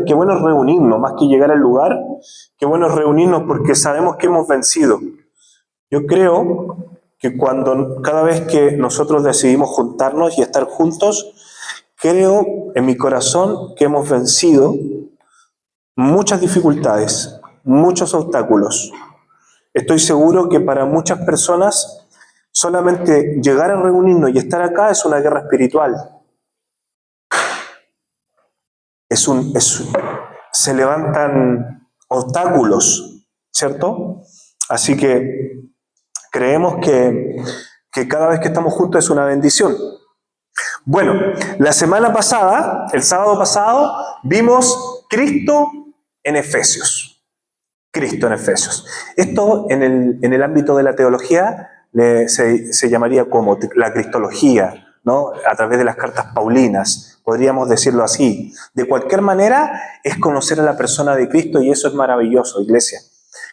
qué bueno es reunirnos, más que llegar al lugar, qué bueno es reunirnos porque sabemos que hemos vencido. Yo creo que cada vez que nosotros decidimos juntarnos y estar juntos, creo en mi corazón que hemos vencido muchas dificultades, muchos obstáculos. Estoy seguro que para muchas personas solamente llegar a reunirnos y estar acá es una guerra espiritual. Se levantan obstáculos, ¿cierto? Así que creemos que cada vez que estamos juntos es una bendición. Bueno, la semana pasada, el sábado pasado, vimos Cristo en Efesios. Cristo en Efesios. Esto en el ámbito de la teología se llamaría como la cristología, ¿no? A través de las cartas paulinas, podríamos decirlo así. De cualquier manera, es conocer a la persona de Cristo y eso es maravilloso, iglesia.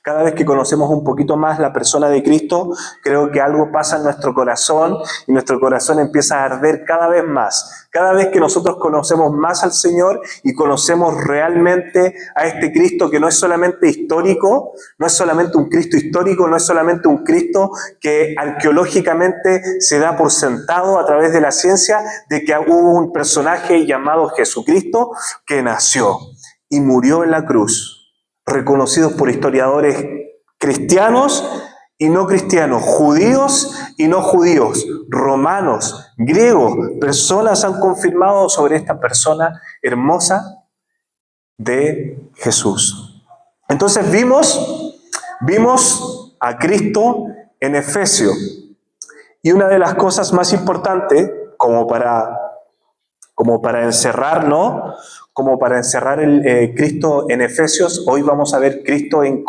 Cada vez que conocemos un poquito más la persona de Cristo, creo que algo pasa en nuestro corazón y nuestro corazón empieza a arder cada vez más. Cada vez que nosotros conocemos más al Señor y conocemos realmente a este Cristo que no es solamente histórico, no es solamente un Cristo histórico, no es solamente un Cristo que arqueológicamente se da por sentado a través de la ciencia de que hubo un personaje llamado Jesucristo que nació y murió en la cruz, reconocidos por historiadores cristianos y no cristianos, judíos y no judíos, romanos, griegos. Personas han confirmado sobre esta persona hermosa de Jesús. Entonces vimos a Cristo en Efesios. Y una de las cosas más importantes, como para encerrar, como para encerrar el Cristo en Efesios, hoy vamos a ver Cristo en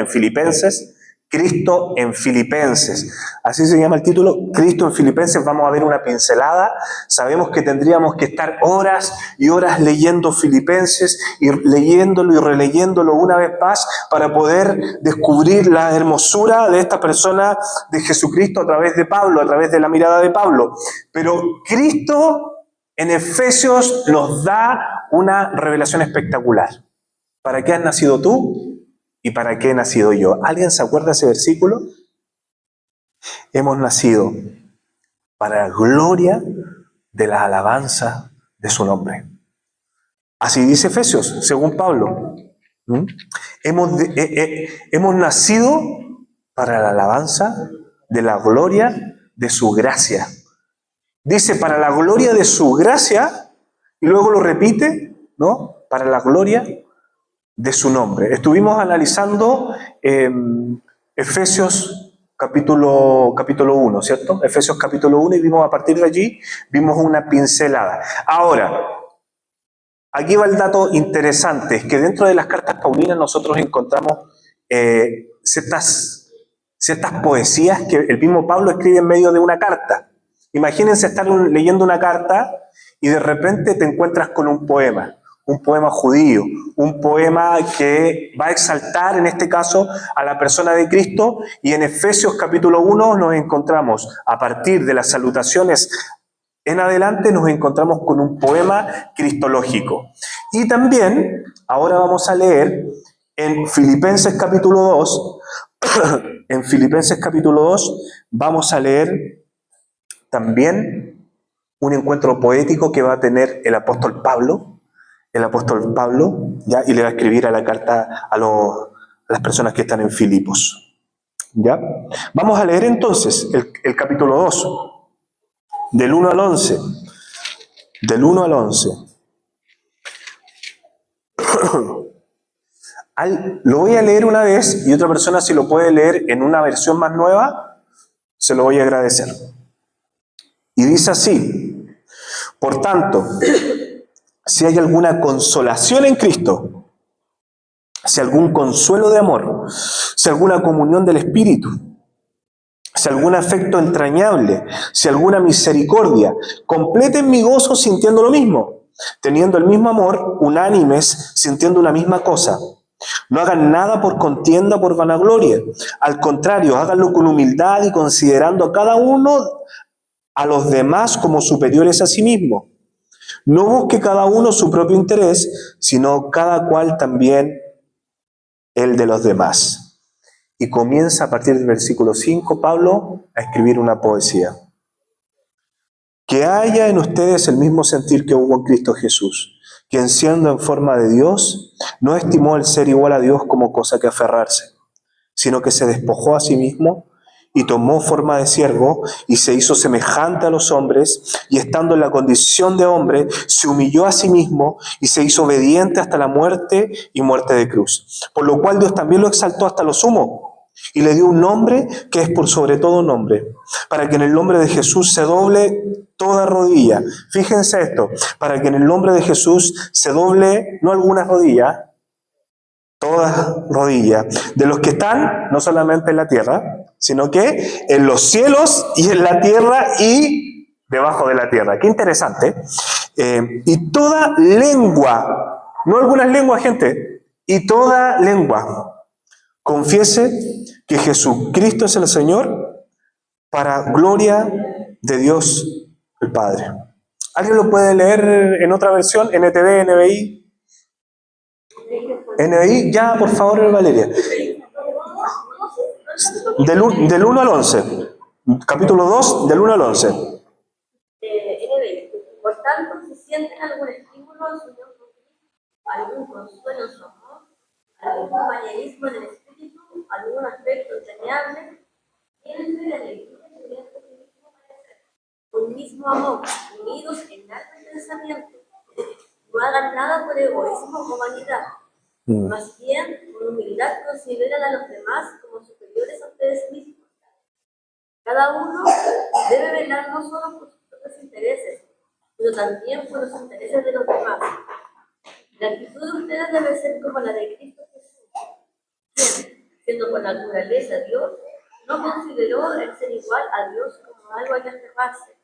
Filipenses, Cristo en Filipenses. Así se llama el título, Cristo en Filipenses. Vamos a ver una pincelada. Sabemos que tendríamos que estar horas y horas leyendo Filipenses y leyéndolo y releyéndolo una vez más para poder descubrir la hermosura de esta persona de Jesucristo a través de Pablo, a través de la mirada de Pablo. Pero Cristo en Efesios nos da una revelación espectacular. ¿Para qué has nacido tú? ¿Y para qué he nacido yo? ¿Alguien se acuerda de ese versículo? Hemos nacido para la gloria de la alabanza de su nombre. Así dice Efesios, según Pablo. Hemos nacido para la alabanza de la gloria de su gracia. Dice, para la gloria de su gracia, y luego lo repite, ¿no? Para la gloria de su nombre. Estuvimos analizando Efesios capítulo 1, ¿cierto? Efesios capítulo 1 y vimos a partir de allí, vimos una pincelada. Ahora, aquí va el dato interesante, es que dentro de las cartas paulinas nosotros encontramos ciertas poesías que el mismo Pablo escribe en medio de una carta. Imagínense estar leyendo una carta y de repente te encuentras con un poema judío, un poema que va a exaltar en este caso a la persona de Cristo, y en Efesios capítulo 1 nos encontramos, a partir de las salutaciones en adelante, nos encontramos con un poema cristológico. Y también, ahora vamos a leer en Filipenses capítulo 2, en Filipenses capítulo 2 vamos a leer también un encuentro poético que va a tener el apóstol Pablo, ¿ya? Y le va a escribir a la carta a las personas que están en Filipos. ¿Ya? Vamos a leer entonces el capítulo 2, del 1 al 11. Del 1 al 11. Lo voy a leer una vez y otra persona, si lo puede leer en una versión más nueva, se lo voy a agradecer. Y dice así: por tanto, si hay alguna consolación en Cristo, si algún consuelo de amor, si alguna comunión del Espíritu, si algún afecto entrañable, si alguna misericordia, completen mi gozo sintiendo lo mismo, teniendo el mismo amor, unánimes, sintiendo una misma cosa. No hagan nada por contienda, por vanagloria. Al contrario, háganlo con humildad y considerando a cada uno a los demás como superiores a sí mismo. No busque cada uno su propio interés, sino cada cual también el de los demás. Y comienza a partir del versículo 5, Pablo, a escribir una poesía. Que haya en ustedes el mismo sentir que hubo en Cristo Jesús, quien siendo en forma de Dios, no estimó el ser igual a Dios como cosa que aferrarse, sino que se despojó a sí mismo y tomó forma de siervo y se hizo semejante a los hombres, y estando en la condición de hombre, se humilló a sí mismo y se hizo obediente hasta la muerte y muerte de cruz. Por lo cual Dios también lo exaltó hasta lo sumo y le dio un nombre que es por sobre todo nombre, para que en el nombre de Jesús se doble toda rodilla. Fíjense esto, para que en el nombre de Jesús se doble no algunas rodillas, todas rodillas, de los que están no solamente en la tierra, sino que en los cielos y en la tierra y debajo de la tierra. Qué interesante. Y toda lengua, no algunas lenguas, gente, y toda lengua confiese que Jesucristo es el Señor, para gloria de Dios el Padre. ¿Alguien lo puede leer en otra versión? NTV, NBI. NBI, ya, por favor, Valeria. Del 1 al 11. Capítulo 2, del 1 al 11. NBI. Por tanto, si sienten algún estímulo en su unión con Cristo, algún consuelo en su amor, algún compañerismo en el espíritu, algún aspecto entrañable, tienen la alegría y el mismo parecer, un mismo amor, unidos en alma y pensamiento. No hagan nada por egoísmo o vanidad, más bien con humildad consideren a los demás como superiores a ustedes mismos. Cada uno debe velar no solo por sus propios intereses, sino también por los intereses de los demás. La actitud de ustedes debe ser como la de Cristo Jesús, quien, siendo por naturaleza Dios, no consideró el ser igual a Dios como algo a que aferrarse.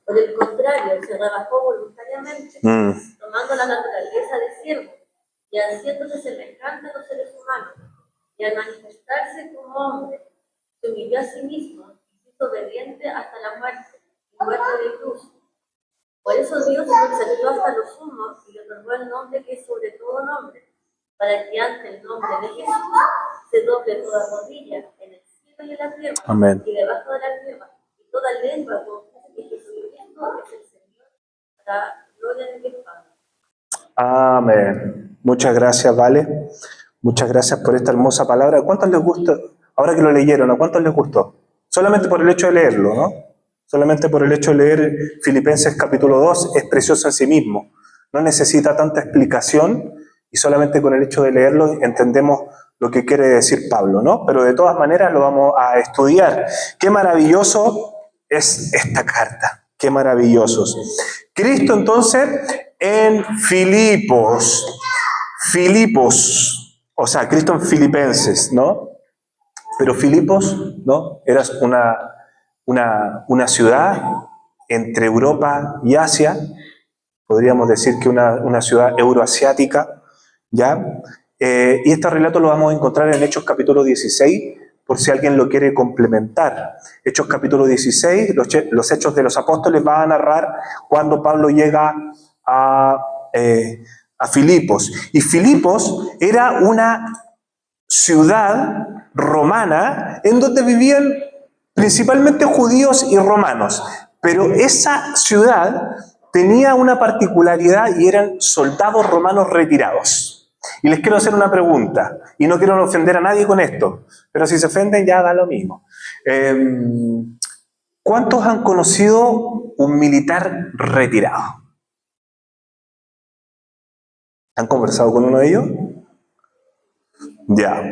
Por el contrario, se rebajó voluntariamente, tomando la naturaleza de siervo y haciéndose semejante a los seres humanos, y al manifestarse como hombre, se humilló a sí mismo y se hizo obediente hasta la muerte, y muerte de cruz. Por eso Dios lo exaltó hasta lo sumo y le otorgó el nombre que es sobre todo nombre, para que ante el nombre de Jesús se doble toda rodilla en el cielo y en la tierra. Amén. Y debajo de la tierra, y toda lengua confiese que Jesucristo es el Señor, para gloria de Dios Padre. Amén. Muchas gracias, Vale. Muchas gracias por esta hermosa palabra. ¿A cuántos les gusta? Ahora que lo leyeron, ¿a cuántos les gustó? Solamente por el hecho de leerlo, ¿no? Solamente por el hecho de leer Filipenses capítulo 2 es precioso en sí mismo. No necesita tanta explicación y solamente con el hecho de leerlo entendemos lo que quiere decir Pablo, ¿no? Pero de todas maneras lo vamos a estudiar. Qué maravilloso es esta carta. Qué maravillosos. Cristo entonces en Filipos, o sea, Cristo en Filipenses, ¿no? Pero Filipos, ¿no? Era una ciudad entre Europa y Asia, podríamos decir que una ciudad euroasiática, ¿ya? Y este relato lo vamos a encontrar en Hechos capítulo 16, por si alguien lo quiere complementar. Hechos capítulo 16, los Hechos de los Apóstoles van a narrar cuando Pablo llega a Filipos. Y Filipos era una ciudad romana en donde vivían principalmente judíos y romanos. Pero esa ciudad tenía una particularidad y eran soldados romanos retirados. Y les quiero hacer una pregunta, y no quiero ofender a nadie con esto, pero si se ofenden ya da lo mismo. ¿Cuántos han conocido un militar retirado? ¿Han conversado con uno de ellos? Ya.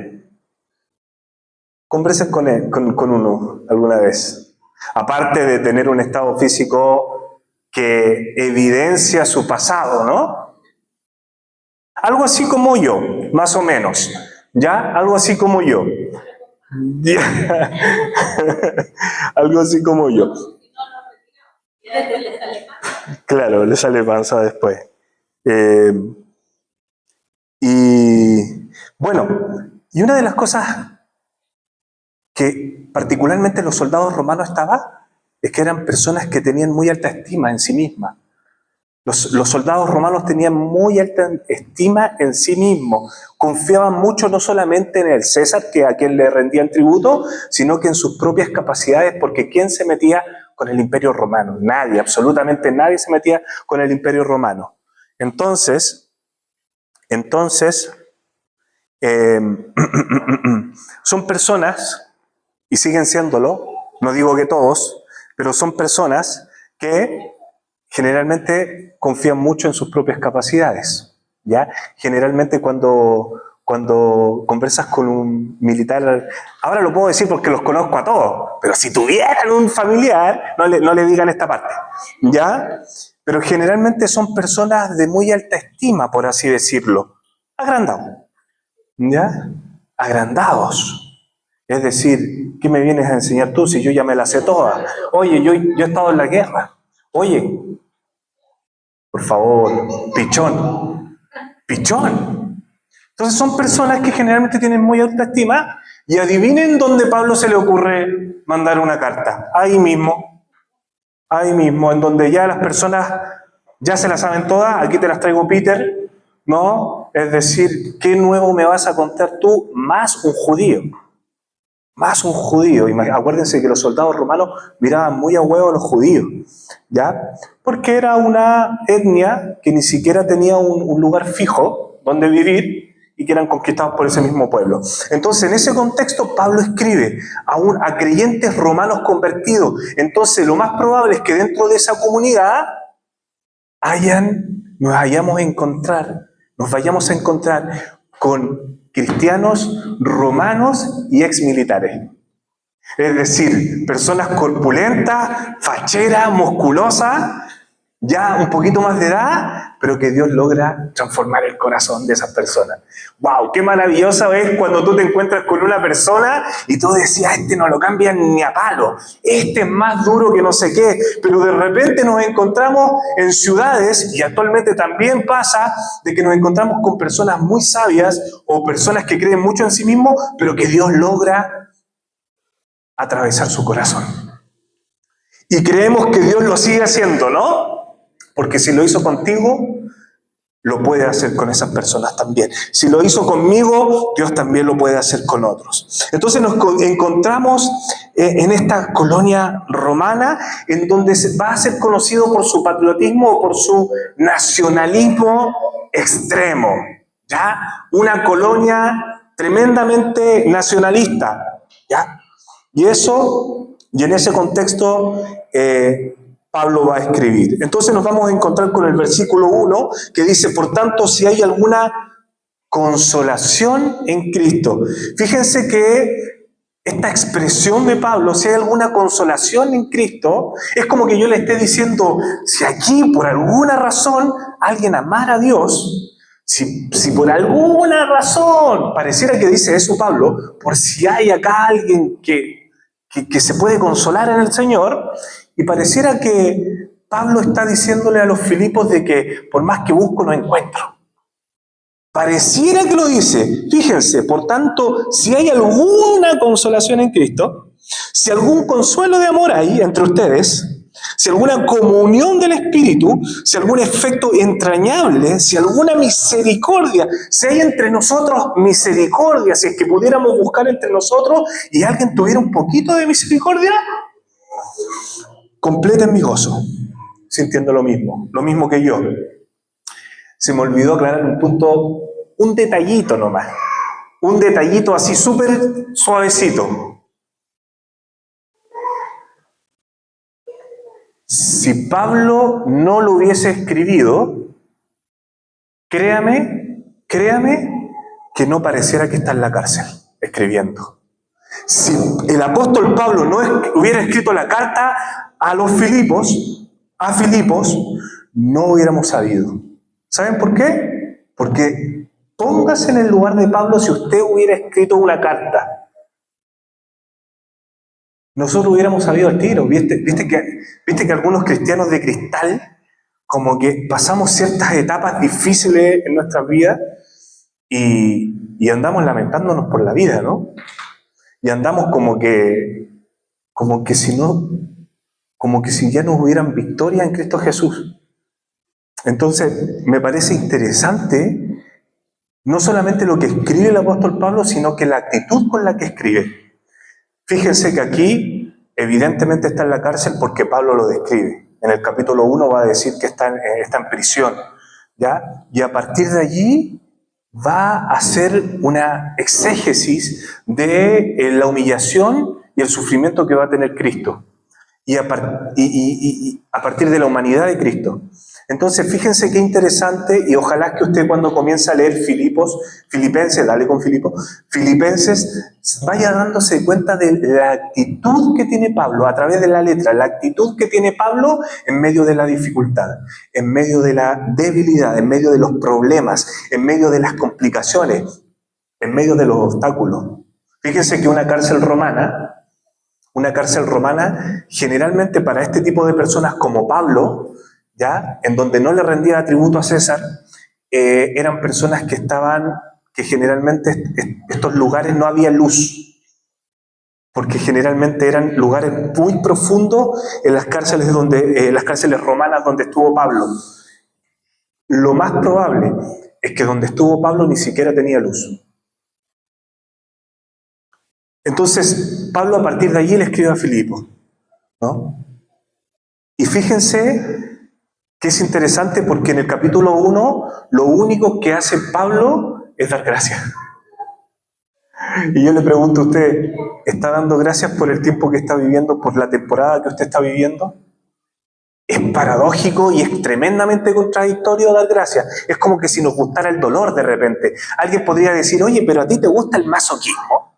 Conversen con uno alguna vez. Aparte de tener un estado físico que evidencia su pasado, ¿no? Algo así como yo, más o menos. ¿Ya? Algo así como yo. ¿Ya? Algo así como yo. Claro, le sale panza después. Y bueno, y una de las cosas que particularmente los soldados romanos estaban es que eran personas que tenían muy alta estima en sí mismas. Los soldados romanos tenían muy alta estima en sí mismos. Confiaban mucho no solamente en el César, a quien le rendían tributo, sino que en sus propias capacidades, porque ¿quién se metía con el Imperio Romano? Nadie, absolutamente nadie se metía con el Imperio Romano. Entonces, eh, son personas, y siguen siéndolo, no digo que todos, pero son personas que generalmente confían mucho en sus propias capacidades, ¿ya? Generalmente cuando conversas con un militar, ahora lo puedo decir porque los conozco a todos, pero si tuvieran un familiar, no le digan esta parte, ¿ya? Pero generalmente son personas de muy alta estima, por así decirlo, agrandados, ¿ya? Agrandados. Es decir, ¿qué me vienes a enseñar tú si yo ya me la sé toda? Oye, yo he estado en la guerra. Oye, por favor, pichón. Entonces son personas que generalmente tienen muy alta estima y adivinen dónde Pablo se le ocurre mandar una carta. Ahí mismo, en donde ya las personas ya se las saben todas. Aquí te las traigo, Peter, ¿no? Es decir, ¿qué nuevo me vas a contar tú? Más un judío. Acuérdense que los soldados romanos miraban muy a huevo a los judíos, ¿ya? Porque era una etnia que ni siquiera tenía un lugar fijo donde vivir y que eran conquistados por ese mismo pueblo. Entonces, en ese contexto, Pablo escribe a creyentes romanos convertidos. Entonces, lo más probable es que dentro de esa comunidad nos vayamos a encontrar con cristianos romanos y exmilitares. Es decir, personas corpulentas, facheras, musculosas, ya un poquito más de edad, pero que Dios logra transformar el corazón de esas personas. ¡Wow! ¡Qué maravilloso es cuando tú te encuentras con una persona y tú decías, este no lo cambian ni a palo, este es más duro que no sé qué, pero de repente nos encontramos en ciudades, y actualmente también pasa, de que nos encontramos con personas muy sabias o personas que creen mucho en sí mismos, pero que Dios logra atravesar su corazón. Y creemos que Dios lo sigue haciendo, ¿no? Porque si lo hizo contigo, lo puede hacer con esas personas también. Si lo hizo conmigo, Dios también lo puede hacer con otros. Entonces nos encontramos en esta colonia romana, en donde va a ser conocido por su patriotismo o por su nacionalismo extremo, ¿ya? Una colonia tremendamente nacionalista, ¿ya? Y en ese contexto, Pablo va a escribir. Entonces nos vamos a encontrar con el versículo 1 que dice, por tanto, si hay alguna consolación en Cristo. Fíjense que esta expresión de Pablo, si hay alguna consolación en Cristo, es como que yo le esté diciendo, si aquí por alguna razón alguien amara a Dios, si por alguna razón pareciera que dice eso Pablo, por si hay acá alguien que se puede consolar en el Señor, y pareciera que Pablo está diciéndole a los Filipos de que por más que busco no encuentro. Pareciera que lo dice. Fíjense, por tanto, si hay alguna consolación en Cristo, si algún consuelo de amor hay entre ustedes, si alguna comunión del Espíritu, si algún efecto entrañable, si alguna misericordia, si hay entre nosotros misericordia, si es que pudiéramos buscar entre nosotros y alguien tuviera un poquito de misericordia, completen mi gozo, sintiendo lo mismo que yo. Se me olvidó aclarar un punto, un detallito nomás, un detallito así súper suavecito. Si Pablo no lo hubiese escrito, créame que no pareciera que está en la cárcel escribiendo. Si el apóstol Pablo no hubiera escrito la carta a Filipos, no hubiéramos sabido. ¿Saben por qué? Porque póngase en el lugar de Pablo si usted hubiera escrito una carta. Nosotros hubiéramos sabido al tiro. ¿Viste que algunos cristianos de cristal, como que pasamos ciertas etapas difíciles en nuestras vidas y andamos lamentándonos por la vida, ¿no? Y andamos como que si ya no hubieran victoria en Cristo Jesús. Entonces, me parece interesante no solamente lo que escribe el apóstol Pablo, sino que la actitud con la que escribe. Fíjense que aquí, evidentemente está en la cárcel porque Pablo lo describe. En el capítulo 1 va a decir que está en prisión, ¿ya? Y a partir de allí va a hacer una exégesis de la humillación y el sufrimiento que va a tener Cristo. Y a partir de la humanidad de Cristo. Entonces, fíjense qué interesante, y ojalá que usted cuando comience a leer Filipenses, dale con Filipenses, vaya dándose cuenta de la actitud que tiene Pablo a través de la letra, la actitud que tiene Pablo en medio de la dificultad, en medio de la debilidad, en medio de los problemas, en medio de las complicaciones, en medio de los obstáculos. Fíjense que una cárcel romana, generalmente para este tipo de personas como Pablo, ¿ya? En donde no le rendía tributo a César, eran personas que generalmente estos lugares no había luz, porque generalmente eran lugares muy profundos en las cárceles romanas donde estuvo Pablo. Lo más probable es que donde estuvo Pablo ni siquiera tenía luz. Entonces, Pablo a partir de allí le escribe a Filipos, ¿no? Y fíjense que es interesante porque en el capítulo 1 lo único que hace Pablo es dar gracias. Y yo le pregunto a usted, ¿está dando gracias por el tiempo que está viviendo, por la temporada que usted está viviendo? Es paradójico y es tremendamente contradictorio dar gracias. Es como que si nos gustara el dolor de repente. Alguien podría decir, oye, pero a ti te gusta el masoquismo.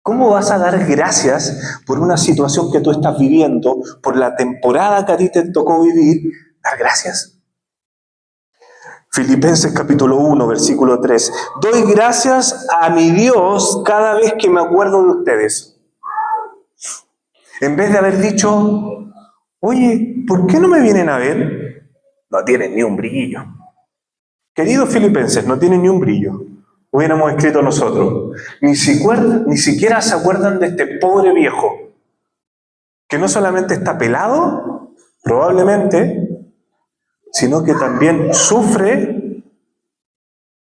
¿Cómo vas a dar gracias por una situación que tú estás viviendo, por la temporada que a ti te tocó vivir? Dar gracias. Filipenses capítulo 1, versículo 3. Doy gracias a mi Dios cada vez que me acuerdo de ustedes. En vez de haber dicho, oye, ¿por qué no me vienen a ver? No tienen ni un brillo. Queridos filipenses, no tienen ni un brillo. Hubiéramos escrito nosotros. Ni siquiera se acuerdan de este pobre viejo, que no solamente está pelado, probablemente, sino que también sufre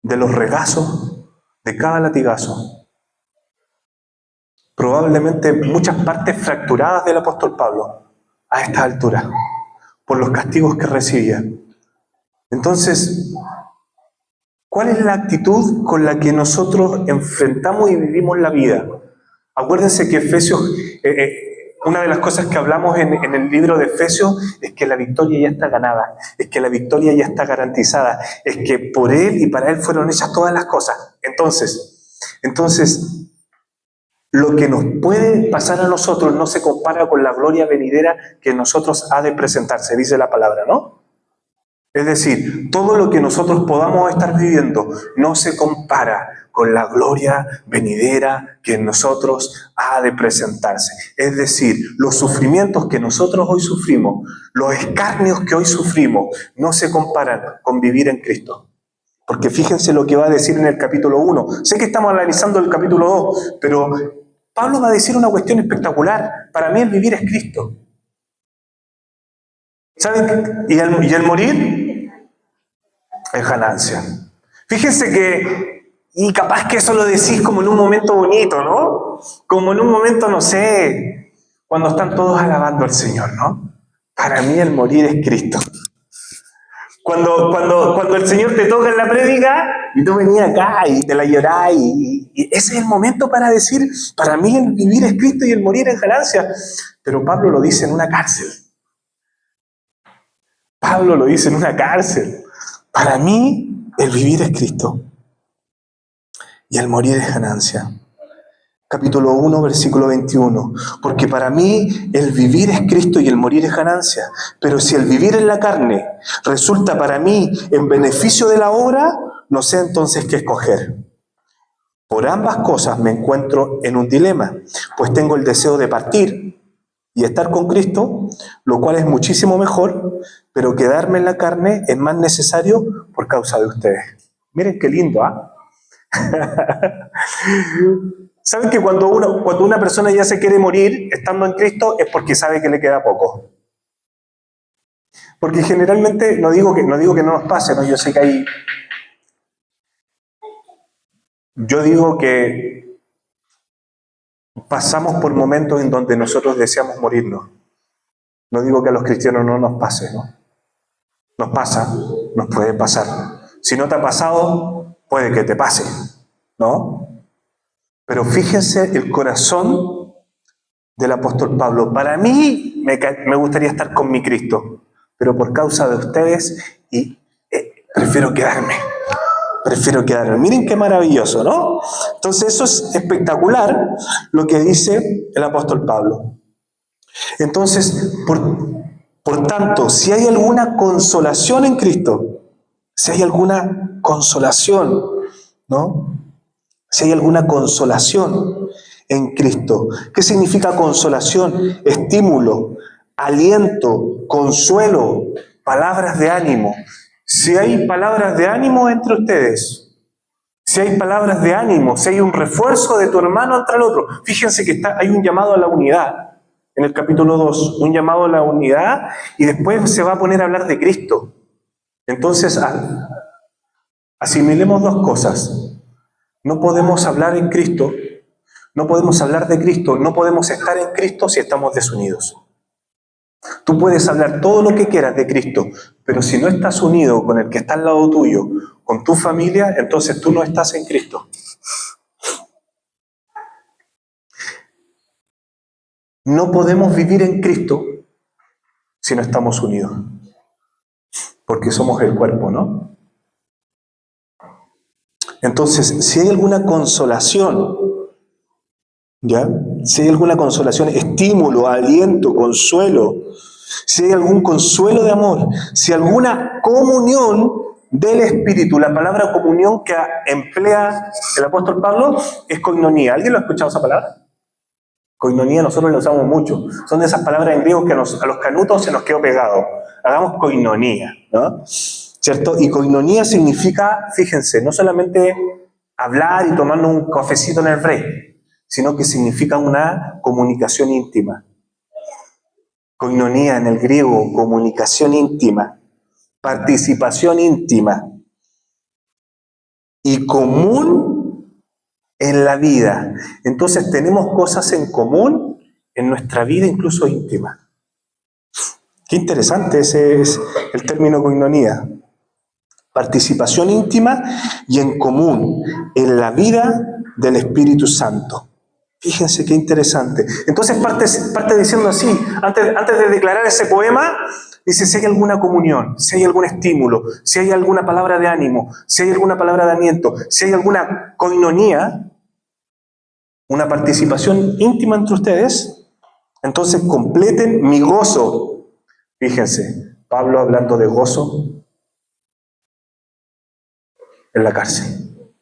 de los regazos de cada latigazo. Probablemente muchas partes fracturadas del apóstol Pablo a esta altura, por los castigos que recibía. Entonces, ¿cuál es la actitud con la que nosotros enfrentamos y vivimos la vida? Acuérdense que Efesios, una de las cosas que hablamos en el libro de Efesios es que la victoria ya está ganada, es que la victoria ya está garantizada, es que por Él y para Él fueron hechas todas las cosas. Entonces, lo que nos puede pasar a nosotros no se compara con la gloria venidera que en nosotros ha de presentarse, dice la palabra, ¿no? Es decir, todo lo que nosotros podamos estar viviendo no se compara con la gloria venidera que en nosotros ha de presentarse. Es decir, los sufrimientos que nosotros hoy sufrimos, los escarnios que hoy sufrimos, no se comparan con vivir en Cristo. Porque fíjense lo que va a decir en el capítulo 1. Sé que estamos analizando el capítulo 2, pero Pablo va a decir una cuestión espectacular. Para mí el vivir es Cristo. ¿Saben? ¿Y el morir? Es ganancia. Fíjense que, y capaz que eso lo decís como en un momento bonito, ¿no? Como en un momento, no sé, cuando están todos alabando al Señor, ¿no? Para mí el morir es Cristo. Cuando el Señor te toca en la prédica y tú venías acá y te la llorás y ese es el momento para decir, para mí el vivir es Cristo y el morir es ganancia. Pero Pablo lo dice en una cárcel. Pablo lo dice en una cárcel. Para mí el vivir es Cristo y el morir es ganancia. Capítulo 1, versículo 21. Porque para mí el vivir es Cristo y el morir es ganancia. Pero si el vivir en la carne resulta para mí en beneficio de la obra, no sé entonces qué escoger. Por ambas cosas me encuentro en un dilema, pues tengo el deseo de partir y estar con Cristo, lo cual es muchísimo mejor, pero quedarme en la carne es más necesario por causa de ustedes. Miren qué lindo, ¿ah? ¿Saben que cuando una persona ya se quiere morir estando en Cristo es porque sabe que le queda poco? Porque generalmente, no digo que no nos pase, ¿no? Yo sé que hay... Yo digo que pasamos por momentos en donde nosotros deseamos morirnos. No digo que a los cristianos no nos pase, ¿no? Nos pasa, nos puede pasar. Si no te ha pasado, puede que te pase, ¿no? Pero fíjense el corazón del apóstol Pablo. Para mí me gustaría estar con mi Cristo, pero por causa de ustedes prefiero quedarme. Miren qué maravilloso, ¿no? Entonces eso es espectacular lo que dice el apóstol Pablo. Entonces, por tanto, si hay alguna consolación en Cristo, si hay alguna consolación, ¿no? Si hay alguna consolación en Cristo. ¿Qué significa consolación? Estímulo, aliento, consuelo, palabras de ánimo. Si hay palabras de ánimo entre ustedes, si hay palabras de ánimo, si hay un refuerzo de tu hermano entre el otro, fíjense que hay un llamado a la unidad en el capítulo 2, un llamado a la unidad, y después se va a poner a hablar de Cristo. Entonces, asimilemos dos cosas. No podemos hablar en Cristo, no podemos hablar de Cristo, no podemos estar en Cristo si estamos desunidos. Tú puedes hablar todo lo que quieras de Cristo, pero si no estás unido con el que está al lado tuyo, con tu familia, entonces tú no estás en Cristo. No podemos vivir en Cristo si no estamos unidos, porque somos el cuerpo, ¿no? Entonces, si hay alguna consolación, ¿ya? Si hay alguna consolación, estímulo, aliento, consuelo, si hay algún consuelo de amor, si alguna comunión del Espíritu, la palabra comunión que emplea el apóstol Pablo es koinonía. ¿Alguien lo ha escuchado esa palabra? Koinonía nosotros la usamos mucho. Son de esas palabras en griego que a los canutos se nos quedó pegado. Hagamos koinonía, ¿no? ¿Cierto? Y koinonía significa, fíjense, no solamente hablar y tomarnos un cafecito en el break, sino que significa una comunicación íntima. Koinonía en el griego, comunicación íntima, participación íntima y común en la vida. Entonces tenemos cosas en común en nuestra vida, incluso íntima. Qué interesante ese es el término koinonía. Participación íntima y en común en la vida del Espíritu Santo. Fíjense qué interesante. Entonces parte diciendo así, antes de declarar ese poema, dice si hay alguna comunión, si hay algún estímulo, si hay alguna palabra de ánimo, si hay alguna palabra de aliento, si hay alguna koinonía, una participación íntima entre ustedes, entonces completen mi gozo. Fíjense, Pablo hablando de gozo en la cárcel.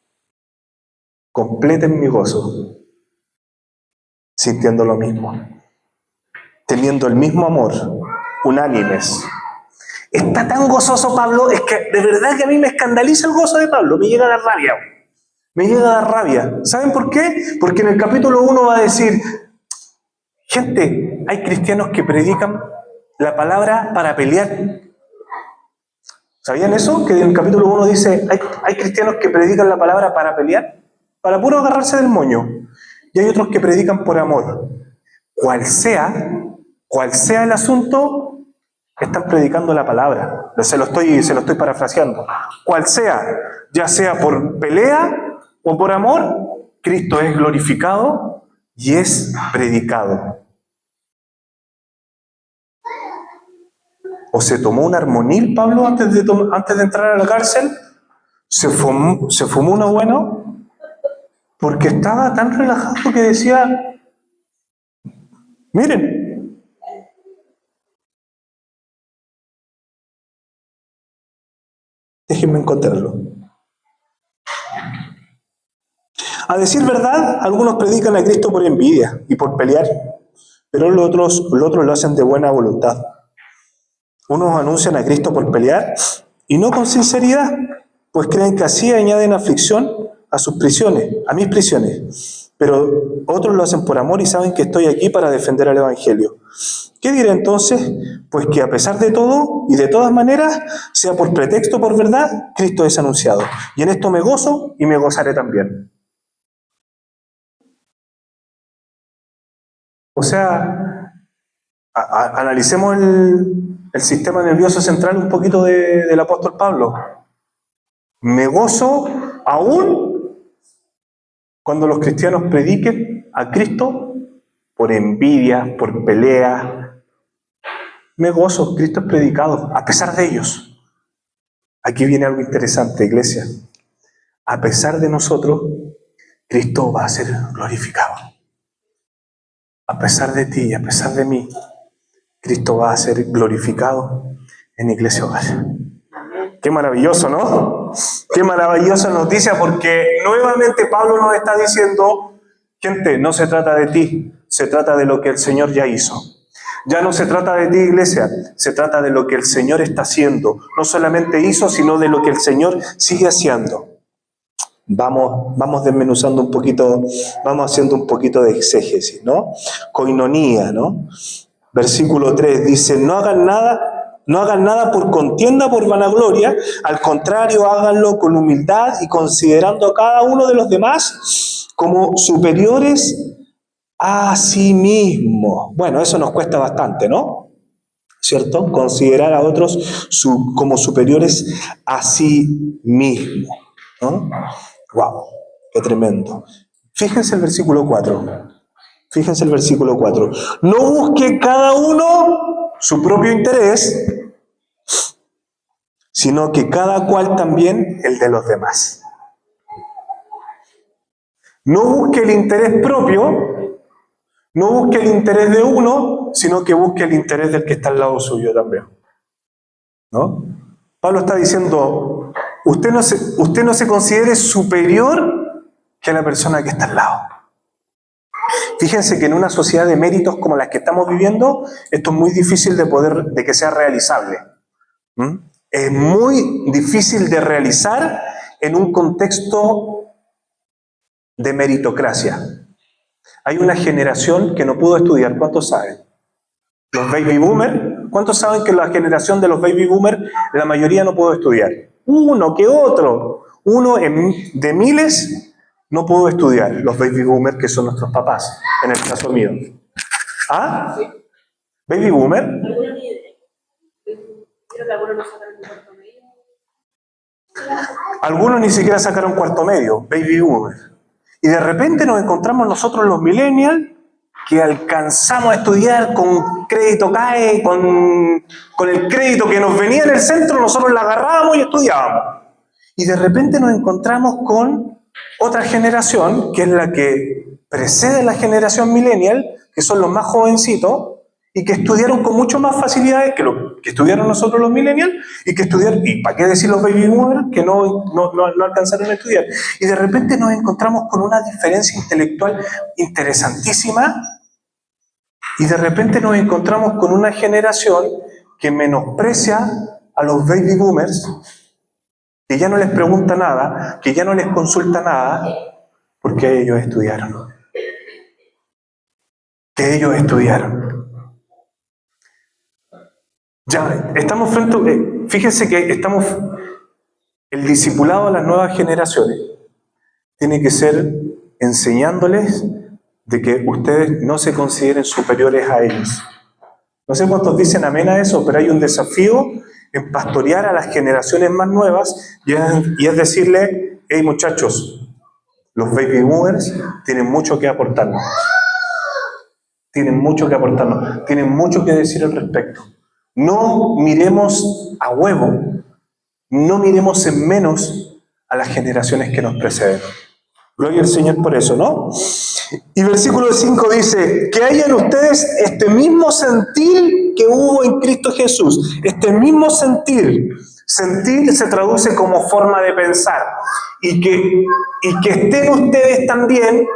Completen mi gozo, sintiendo lo mismo, teniendo el mismo amor, unánimes. Está tan gozoso Pablo, es que de verdad que a mí me escandaliza el gozo de Pablo, me llega a dar rabia. Me llega a dar rabia. ¿Saben por qué? Porque en el capítulo 1 va a decir, gente, hay cristianos que predican la palabra para pelear. ¿Sabían eso? Que en el capítulo 1 dice, hay cristianos que predican la palabra para pelear, para puro agarrarse del moño. Y hay otros que predican por amor. Cual sea el asunto, están predicando la palabra. Se lo estoy parafraseando. Cual sea, ya sea por pelea o por amor, Cristo es glorificado y es predicado. ¿O se tomó un armonil Pablo antes de entrar a la cárcel? ¿Se fumó uno bueno? Porque estaba tan relajado que decía, miren, déjenme encontrarlo. A decir verdad, algunos predican a Cristo por envidia y por pelear, pero los otros lo hacen de buena voluntad. Unos anuncian a Cristo por pelear y no con sinceridad, pues creen que así añaden aflicción a sus prisiones, a mis prisiones. pero otros lo hacen por amor y saben que estoy aquí para defender el Evangelio. ¿Qué diré entonces? Pues que a pesar de todo y de todas maneras, sea por pretexto o por verdad, Cristo es anunciado. Y en esto me gozo y me gozaré también. O sea, analicemos el sistema nervioso central un poquito del apóstol Pablo. Me gozo aún cuando los cristianos prediquen a Cristo por envidia, por pelea. Me gozo, Cristo es predicado, a pesar de ellos. Aquí viene algo interesante, iglesia. A pesar de nosotros, Cristo va a ser glorificado. A pesar de ti y a pesar de mí, Cristo va a ser glorificado en Iglesia Hogar. Qué maravilloso, ¿no? Qué maravillosa noticia, porque nuevamente Pablo nos está diciendo, gente, no se trata de ti, se trata de lo que el Señor ya hizo. Ya no se trata de ti, iglesia, se trata de lo que el Señor está haciendo. No solamente hizo, sino de lo que el Señor sigue haciendo. Vamos desmenuzando un poquito, vamos haciendo un poquito de exégesis, ¿no? Coinonía, ¿no? Versículo 3 dice, no hagan nada por contienda, por vanagloria, al contrario, háganlo con humildad y considerando a cada uno de los demás como superiores a sí mismo. Bueno, eso nos cuesta bastante, ¿no? ¿Cierto? Considerar a otros como superiores a sí mismo, ¿no? ¡Wow! ¡Qué tremendo! Fíjense el versículo 4. Fíjense el versículo 4. No busque cada uno su propio interés, sino que cada cual también el de los demás. No busque el interés propio, no busque el interés de uno, sino que busque el interés del que está al lado suyo también. ¿No? Pablo está diciendo, usted no se considere superior que la persona que está al lado. Fíjense que en una sociedad de méritos como la que estamos viviendo, esto es muy difícil de que sea realizable. Es muy difícil de realizar en un contexto de meritocracia. Hay una generación que no pudo estudiar, ¿cuántos saben? Los baby boomers. ¿Cuántos saben que la generación de los baby boomers, la mayoría no pudo estudiar? Uno que otro. Uno de miles no pudo estudiar. Los baby boomers, que son nuestros papás, en el caso mío. ¿Ah? ¿Baby boomer? Algunos ni siquiera sacaron cuarto medio, baby boomer. Y de repente nos encontramos nosotros los millennials que alcanzamos a estudiar con crédito CAE, con el crédito que nos venía en el centro, nosotros la agarrábamos y estudiábamos. Y de repente nos encontramos con otra generación, que es la que precede la generación millennial, que son los más jovencitos, y que estudiaron con mucho más facilidades que lo que estudiaron nosotros los millennials, y que estudiaron, y para qué decir los baby boomers, que no alcanzaron a estudiar. Y de repente nos encontramos con una diferencia intelectual interesantísima, y de repente nos encontramos con una generación que menosprecia a los baby boomers, que ya no les pregunta nada, que ya no les consulta nada, porque ellos estudiaron. Que ellos estudiaron. Ya, estamos fíjense que el discipulado a las nuevas generaciones tiene que ser enseñándoles de que ustedes no se consideren superiores a ellos. No sé cuántos dicen amén a eso, pero hay un desafío en pastorear a las generaciones más nuevas y es decirle, hey muchachos, los baby boomers tienen mucho que aportarnos. Tienen mucho que aportarnos, tienen mucho que decir al respecto. No miremos a huevo, no miremos en menos a las generaciones que nos preceden. Gloria al Señor por eso, ¿no? Y versículo 5 dice, que haya en ustedes este mismo sentir que hubo en Cristo Jesús. Este mismo sentir. Sentir se traduce como forma de pensar. Y que estén ustedes también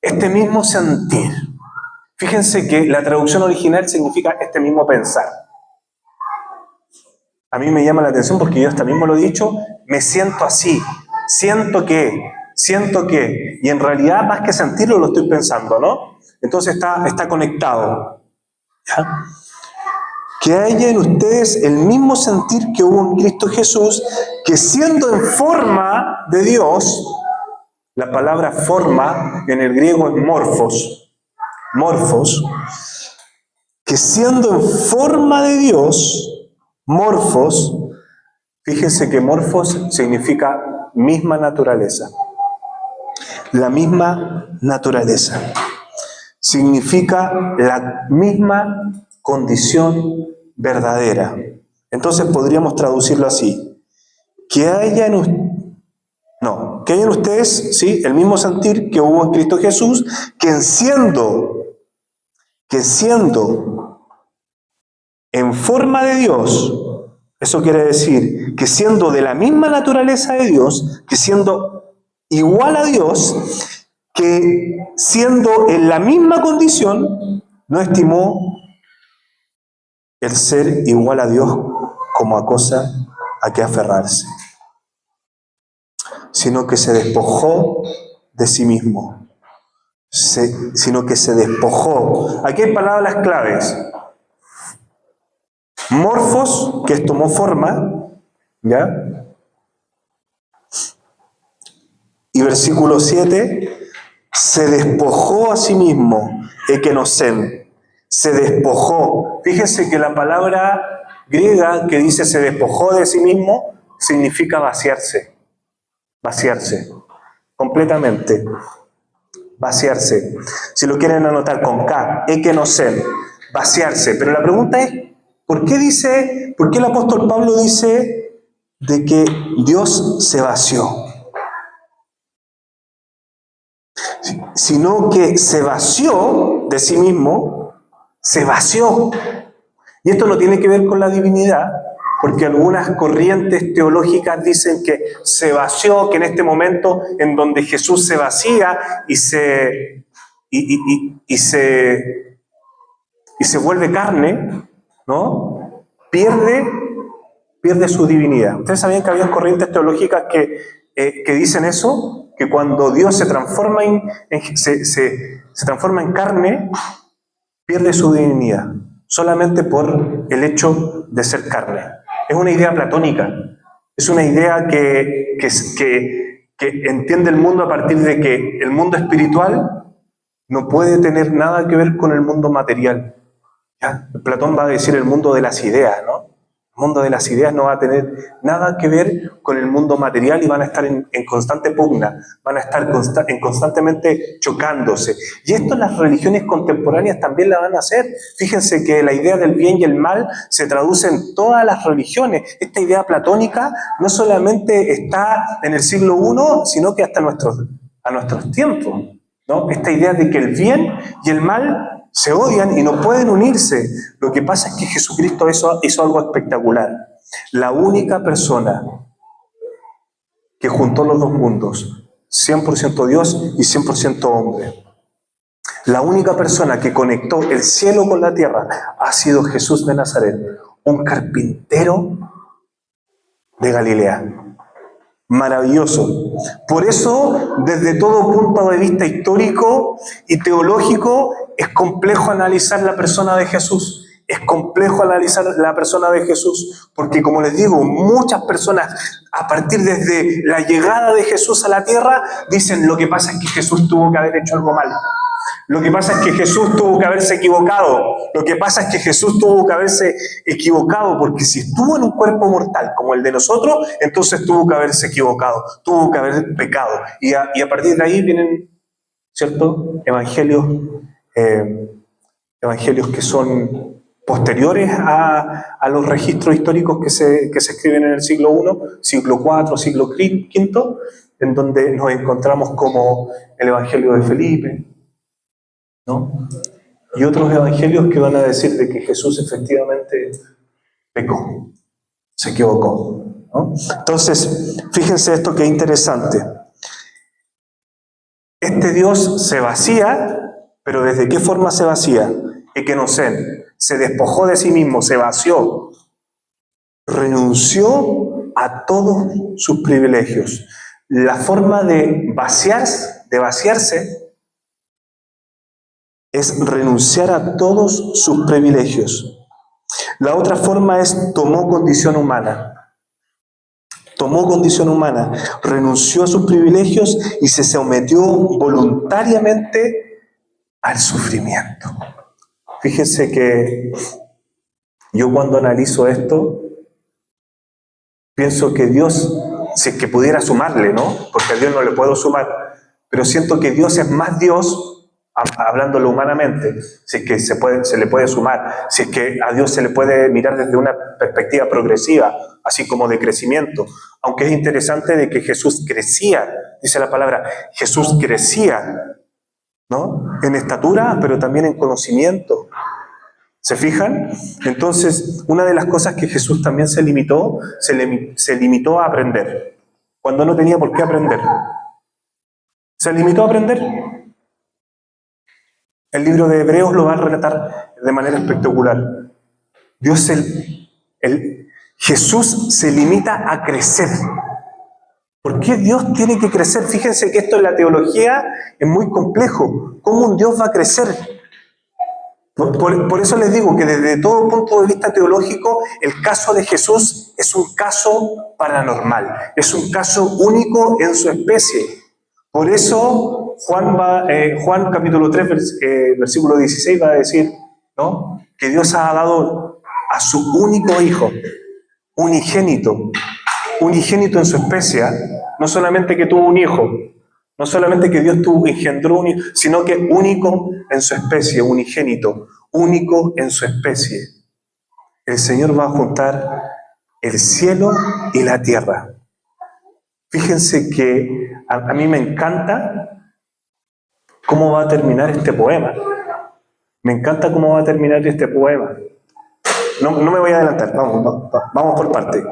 este mismo sentir. Fíjense que la traducción original significa este mismo pensar. A mí me llama la atención porque yo hasta mismo lo he dicho, me siento así, siento que, y en realidad más que sentirlo lo estoy pensando, ¿no? Entonces está conectado. ¿Ya? Que haya en ustedes el mismo sentir que hubo en Cristo Jesús, que siendo en forma de Dios, la palabra forma en el griego es morfos, que siendo en forma de Dios, morfos, fíjense que morfos significa misma naturaleza. La misma naturaleza. Significa la misma condición verdadera. Entonces podríamos traducirlo así. Que haya en ustedes, ¿sí?, el mismo sentir que hubo en Cristo Jesús, que siendo en forma de Dios, eso quiere decir que siendo de la misma naturaleza de Dios, que siendo igual a Dios, que siendo en la misma condición, no estimó el ser igual a Dios como a cosa a que aferrarse, sino que se despojó de sí mismo, sino que se despojó. Aquí hay palabras claves. Morfos, que es tomó forma, ¿ya? Y versículo 7, se despojó a sí mismo, ekenosen, se despojó. Fíjense que la palabra griega que dice se despojó de sí mismo significa vaciarse, completamente, vaciarse. Si lo quieren anotar con K, ekenosen, vaciarse. Pero la pregunta es, ¿por qué el apóstol Pablo dice de que Dios se vació? Sino que se vació de sí mismo, se vació. Y esto no tiene que ver con la divinidad, porque algunas corrientes teológicas dicen que se vació, que en este momento en donde Jesús se vacía y se vuelve carne, ¿no?, pierde su divinidad. ¿Ustedes sabían que había corrientes teológicas que dicen eso? Que cuando Dios se transforma en carne, pierde su divinidad, solamente por el hecho de ser carne. Es una idea platónica, es una idea que entiende el mundo a partir de que el mundo espiritual no puede tener nada que ver con el mundo material. ¿Ya? Platón va a decir el mundo de las ideas, ¿no? El mundo de las ideas no va a tener nada que ver con el mundo material y van a estar en constante pugna, van a estar constantemente chocándose. Y esto las religiones contemporáneas también la van a hacer. Fíjense que la idea del bien y el mal se traduce en todas las religiones. Esta idea platónica no solamente está en el siglo I, sino que hasta a nuestros tiempos, ¿no? Esta idea de que el bien y el mal se odian y no pueden unirse. Lo que pasa es que Jesucristo hizo algo espectacular. La única persona que juntó los dos mundos, 100% Dios y 100% hombre. La única persona que conectó el cielo con la tierra ha sido Jesús de Nazaret, un carpintero de Galilea. Maravilloso. Por eso, desde todo punto de vista histórico y teológico, es complejo analizar la persona de Jesús. Es complejo analizar la persona de Jesús, porque como les digo, muchas personas, a partir desde la llegada de Jesús a la tierra, dicen lo que pasa es que Jesús tuvo que haber hecho algo mal. Lo que pasa es que Jesús tuvo que haberse equivocado. Lo que pasa es que Jesús tuvo que haberse equivocado, porque si estuvo en un cuerpo mortal como el de nosotros, entonces tuvo que haberse equivocado, tuvo que haber pecado. Y a partir de ahí vienen, ¿cierto?, evangelios que son posteriores a los registros históricos que se escriben en el siglo I, siglo IV, siglo V, en donde nos encontramos como el Evangelio de Felipe, ¿no? Y otros evangelios que van a decir de que Jesús efectivamente pecó, se equivocó, ¿no? Entonces, fíjense esto que es interesante. Este Dios se vacía, pero ¿desde qué forma se vacía? Ekenosen, se despojó de sí mismo, se vació, renunció a todos sus privilegios. La forma de vaciarse de vaciarse es renunciar a todos sus privilegios. La otra forma es tomó condición humana. Tomó condición humana, renunció a sus privilegios y se sometió voluntariamente al sufrimiento. Fíjense que yo cuando analizo esto, pienso que Dios, si es que pudiera sumarle, ¿no? Porque a Dios no le puedo sumar, pero siento que Dios es más Dios, hablándolo humanamente, si es que se le puede sumar, si es que a Dios se le puede mirar desde una perspectiva progresiva, así como de crecimiento. Aunque es interesante de que Jesús crecía, dice la palabra, Jesús crecía, ¿no? En estatura, pero también en conocimiento. ¿Se fijan? Entonces, una de las cosas que Jesús también se limitó a aprender, cuando no tenía por qué aprender. Se limitó a aprender. El libro de Hebreos lo va a relatar de manera espectacular. Jesús se limita a crecer. ¿Por qué Dios tiene que crecer? Fíjense que esto en la teología es muy complejo. ¿Cómo un Dios va a crecer? Por eso les digo que desde todo punto de vista teológico, el caso de Jesús es un caso paranormal, es un caso único en su especie. Por eso Juan capítulo 3, versículo 16 va a decir, ¿no?, que Dios ha dado a su único hijo, unigénito en su especie, no solamente que tuvo un hijo, no solamente que Dios engendró un hijo, sino que único en su especie, unigénito, único en su especie. El Señor va a juntar el cielo y la tierra. Fíjense que a mí me encanta cómo va a terminar este poema. Me encanta cómo va a terminar este poema. No me voy a adelantar, vamos por parte.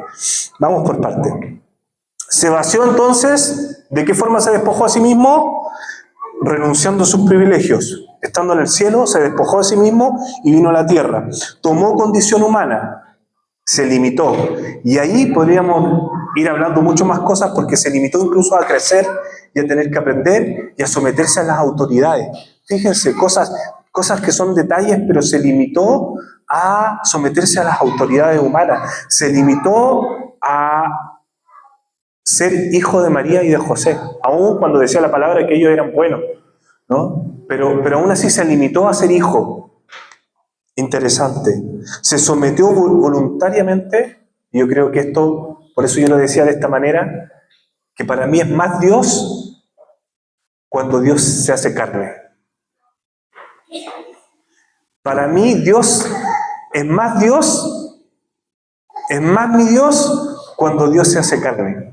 Vamos por parte. Se vació entonces, ¿de qué forma se despojó a sí mismo? Renunciando a sus privilegios. Estando en el cielo, se despojó a sí mismo y vino a la tierra. Tomó condición humana, se limitó. Y ahí podríamos ir hablando mucho más cosas porque se limitó incluso a crecer y a tener que aprender y a someterse a las autoridades. Fíjense, cosas que son detalles, pero se limitó a someterse a las autoridades humanas. Se limitó a ser hijo de María y de José, aún cuando decía la palabra que ellos eran buenos, ¿no? Pero aún así se limitó a ser hijo. Interesante. Se sometió voluntariamente, y yo creo que esto, por eso yo lo decía de esta manera, que para mí es más Dios cuando Dios se hace carne. Para mí Dios es más mi Dios cuando Dios se hace carne.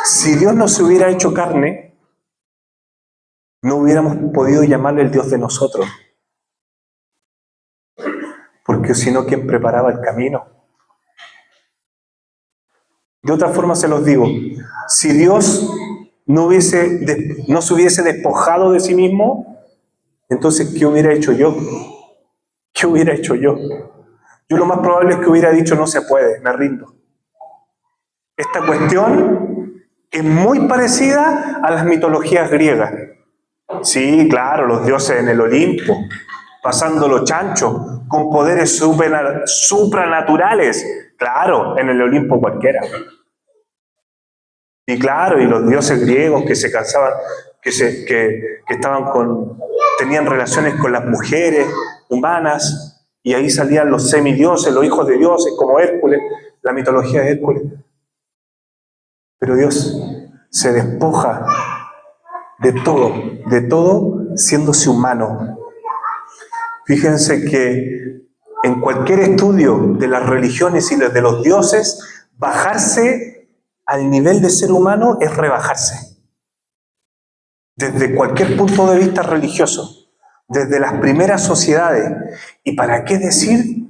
Si Dios no se hubiera hecho carne, no hubiéramos podido llamarle el Dios de nosotros. Porque si no, ¿quién preparaba el camino? De otra forma se los digo, si Dios no se hubiese despojado de sí mismo, entonces, ¿qué hubiera hecho yo? ¿Qué hubiera hecho yo? Yo lo más probable es que hubiera dicho, no se puede, me rindo. Esta cuestión es muy parecida a las mitologías griegas. Sí, claro, los dioses en el Olimpo, pasándolo chancho, con poderes supranaturales. Claro, en el Olimpo cualquiera. Y claro, y los dioses griegos que se cansaban, que tenían relaciones con las mujeres humanas, y ahí salían los semidioses, los hijos de dioses, como Hércules, la mitología de Hércules. Pero Dios se despoja de todo, siéndose humano. Fíjense que en cualquier estudio de las religiones y de los dioses, bajarse al nivel de ser humano es rebajarse. Desde cualquier punto de vista religioso, desde las primeras sociedades, y para qué decir,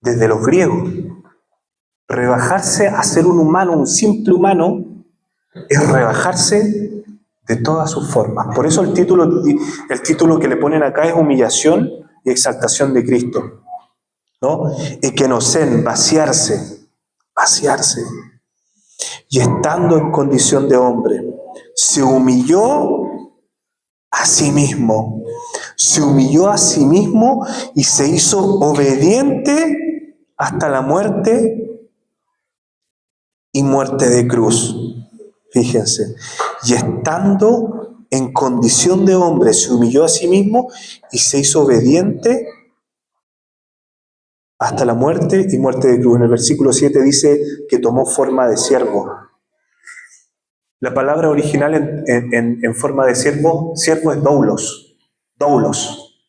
desde los griegos. Rebajarse a ser un humano, un simple humano, es rebajarse de todas sus formas. Por eso el título que le ponen acá es humillación y exaltación de Cristo, ¿no? Ekenocén, vaciarse. Y estando en condición de hombre, se humilló a sí mismo. Se humilló a sí mismo y se hizo obediente hasta la muerte y muerte de cruz. Fíjense. Y estando en condición de hombre, se humilló a sí mismo y se hizo obediente hasta la muerte y muerte de cruz. En el versículo 7 dice que tomó forma de siervo. La palabra original en forma de siervo es doulos. Doulos.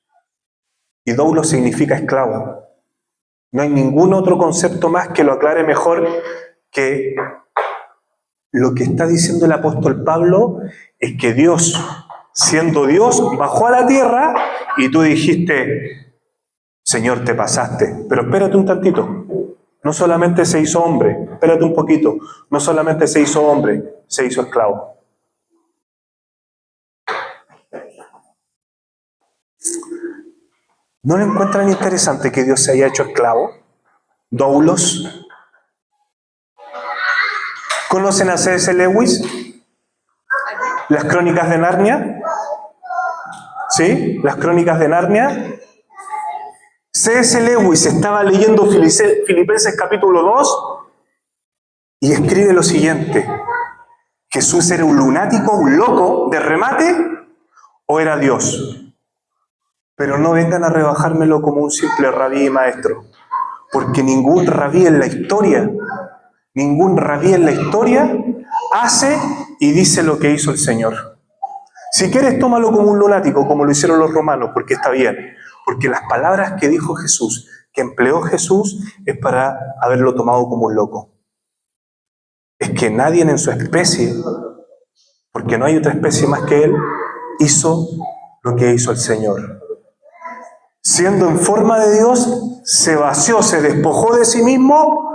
Y doulos significa esclavo. No hay ningún otro concepto más que lo aclare mejor que lo que está diciendo el apóstol Pablo es que Dios, siendo Dios, bajó a la tierra y tú dijiste, Señor, te pasaste. Pero espérate un tantito. No solamente se hizo hombre, espérate un poquito. No solamente se hizo hombre, se hizo esclavo. ¿No le encuentran interesante que Dios se haya hecho esclavo? Doulos. ¿Conocen a C.S. Lewis? ¿Las Crónicas de Narnia? ¿Sí? ¿Las Crónicas de Narnia? C.S. Lewis estaba leyendo Filipenses capítulo 2 y escribe lo siguiente: ¿Jesús era un lunático, un loco de remate o era Dios? Pero no vengan a rebajármelo como un simple rabí y maestro, porque ningún rabí en la historia hace y dice lo que hizo el Señor. Si quieres, tómalo como un lunático, como lo hicieron los romanos, porque está bien. Porque las palabras que dijo Jesús, que empleó Jesús, es para haberlo tomado como un loco. Es que nadie en su especie, porque no hay otra especie más que Él, hizo lo que hizo el Señor. Siendo en forma de Dios, se vació, se despojó de sí mismo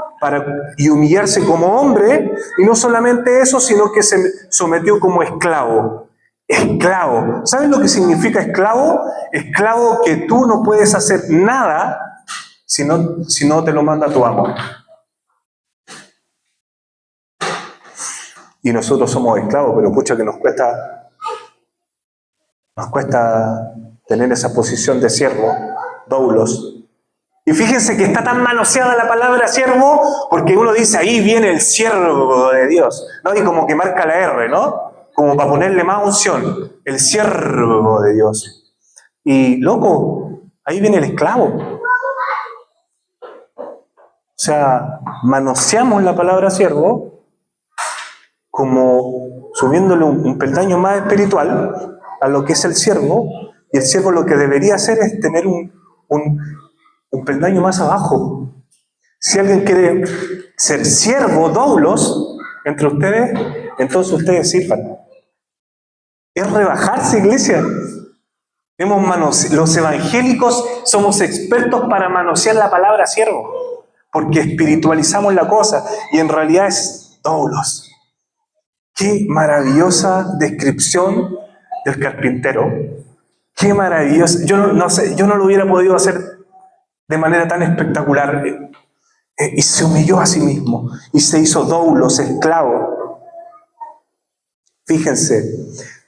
y humillarse como hombre, y no solamente eso, sino que se sometió como esclavo. Esclavo. ¿Sabes lo que significa esclavo? Esclavo que tú no puedes hacer nada si no te lo manda tu amo. Y nosotros somos esclavos, pero pucha que nos cuesta tener esa posición de siervo, doulos. Y fíjense que está tan manoseada la palabra siervo, porque uno dice, ahí viene el siervo de Dios, ¿no? Y como que marca la R, ¿no? Como para ponerle más unción, el siervo de Dios. Y, loco, ahí viene el esclavo. O sea, manoseamos la palabra siervo como subiéndole un peldaño más espiritual a lo que es el siervo, y el siervo lo que debería hacer es tener un peldaño más abajo. Si alguien quiere ser siervo, doulos, entre ustedes, entonces ustedes sirvan. Es rebajarse, iglesia. Los evangélicos somos expertos para manosear la palabra siervo, porque espiritualizamos la cosa y en realidad es doulos. Qué maravillosa descripción del carpintero. Qué maravilloso. Yo no lo hubiera podido hacer de manera tan espectacular. Y se humilló a sí mismo y se hizo doulos, esclavo. Fíjense,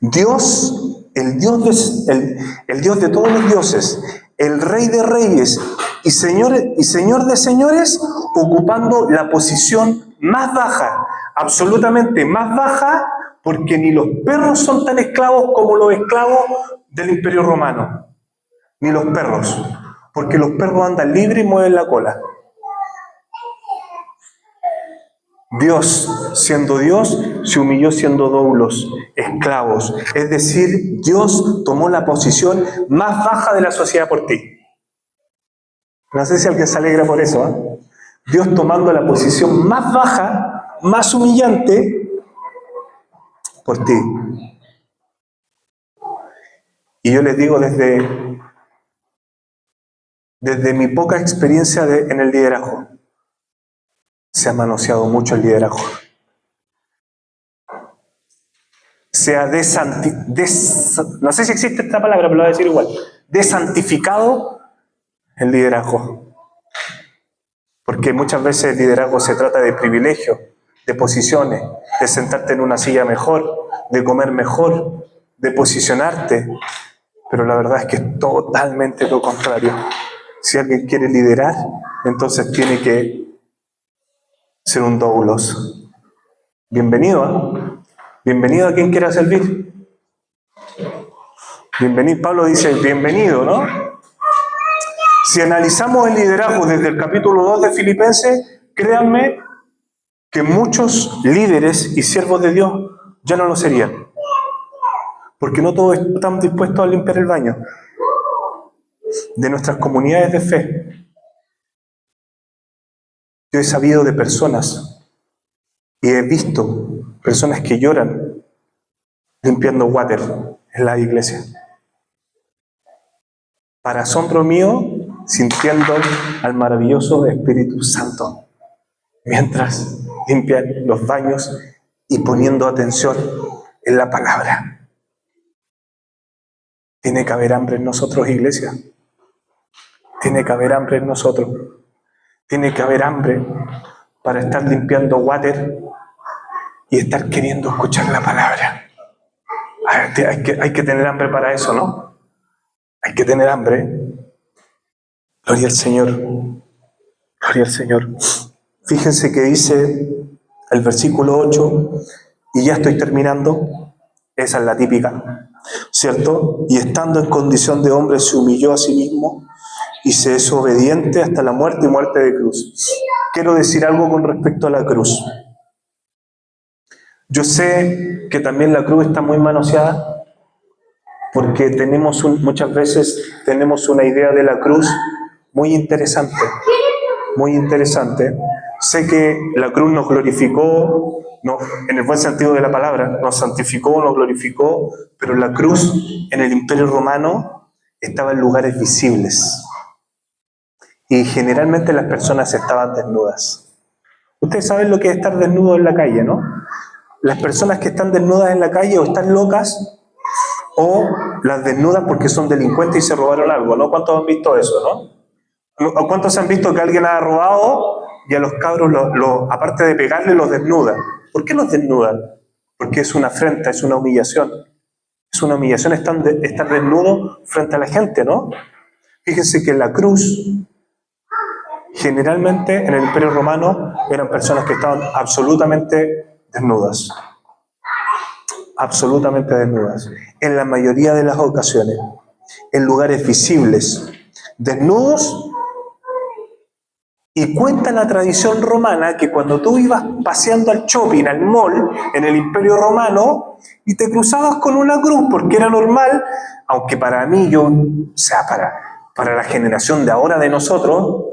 Dios, el Dios de todos los dioses, el Rey de reyes y Señor de señores, ocupando la posición más baja, absolutamente más baja, porque ni los perros son tan esclavos como los esclavos del Imperio Romano. Ni los perros, porque los perros andan libres y mueven la cola. Dios, siendo Dios, se humilló siendo doulos, esclavos. Es decir, Dios tomó la posición más baja de la sociedad por ti. No sé si alguien se alegra por eso, ¿eh? Dios tomando la posición más baja, más humillante, por ti. Y yo les digo desde mi poca experiencia en el liderazgo, se ha manoseado mucho el liderazgo. Se ha no sé si existe esta palabra, pero lo voy a decir igual. Desantificado el liderazgo. Porque muchas veces el liderazgo se trata de privilegios, de posiciones, de sentarte en una silla mejor, de comer mejor, de posicionarte, pero la verdad es que es totalmente lo contrario. Si alguien quiere liderar, entonces tiene que ser un doulos. Bienvenido, ¿eh? Bienvenido a quien quiera servir. Bienvenido, Pablo dice bienvenido, ¿no? Si analizamos el liderazgo desde el capítulo 2 de Filipenses, créanme que muchos líderes y siervos de Dios ya no lo serían. Porque no todos están dispuestos a limpiar el baño de nuestras comunidades de fe. Yo he sabido de personas y he visto personas que lloran limpiando water en la iglesia. Para asombro mío, sintiendo al maravilloso Espíritu Santo mientras limpian los baños y poniendo atención en la palabra. Tiene que haber hambre en nosotros, iglesia. Tiene que haber hambre en nosotros. Tiene que haber hambre para estar limpiando water y estar queriendo escuchar la palabra. Hay que tener hambre para eso, ¿no? Hay que tener hambre. Gloria al Señor. Gloria al Señor. Fíjense que dice el versículo 8, y ya estoy terminando, esa es la típica, ¿cierto? Y estando en condición de hombre se humilló a sí mismo y se es obediente hasta la muerte y muerte de cruz. Quiero decir algo con respecto a la cruz. Yo sé que también la cruz está muy manoseada porque muchas veces tenemos una idea de la cruz muy interesante. Muy interesante. Sé que la cruz nos glorificó, en el buen sentido de la palabra, nos santificó, nos glorificó, pero la cruz en el Imperio Romano estaba en lugares visibles. Y generalmente las personas estaban desnudas. Ustedes saben lo que es estar desnudo en la calle, ¿no? Las personas que están desnudas en la calle o están locas o las desnudas porque son delincuentes y se robaron algo, ¿no? ¿Cuántos han visto eso, no? ¿Cuántos han visto que alguien ha robado y a los cabros, aparte de pegarle, los desnuda? ¿Por qué los desnudan? Porque es una afrenta, es una humillación. Es una humillación estar desnudo frente a la gente, ¿no? Fíjense que la cruz, generalmente en el Imperio Romano, eran personas que estaban absolutamente desnudas. Absolutamente desnudas. En la mayoría de las ocasiones, en lugares visibles, desnudos. Y cuenta la tradición romana que cuando tú ibas paseando al shopping, al mall, en el Imperio Romano, y te cruzabas con una cruz, porque era normal, aunque para mí, para la generación de ahora de nosotros,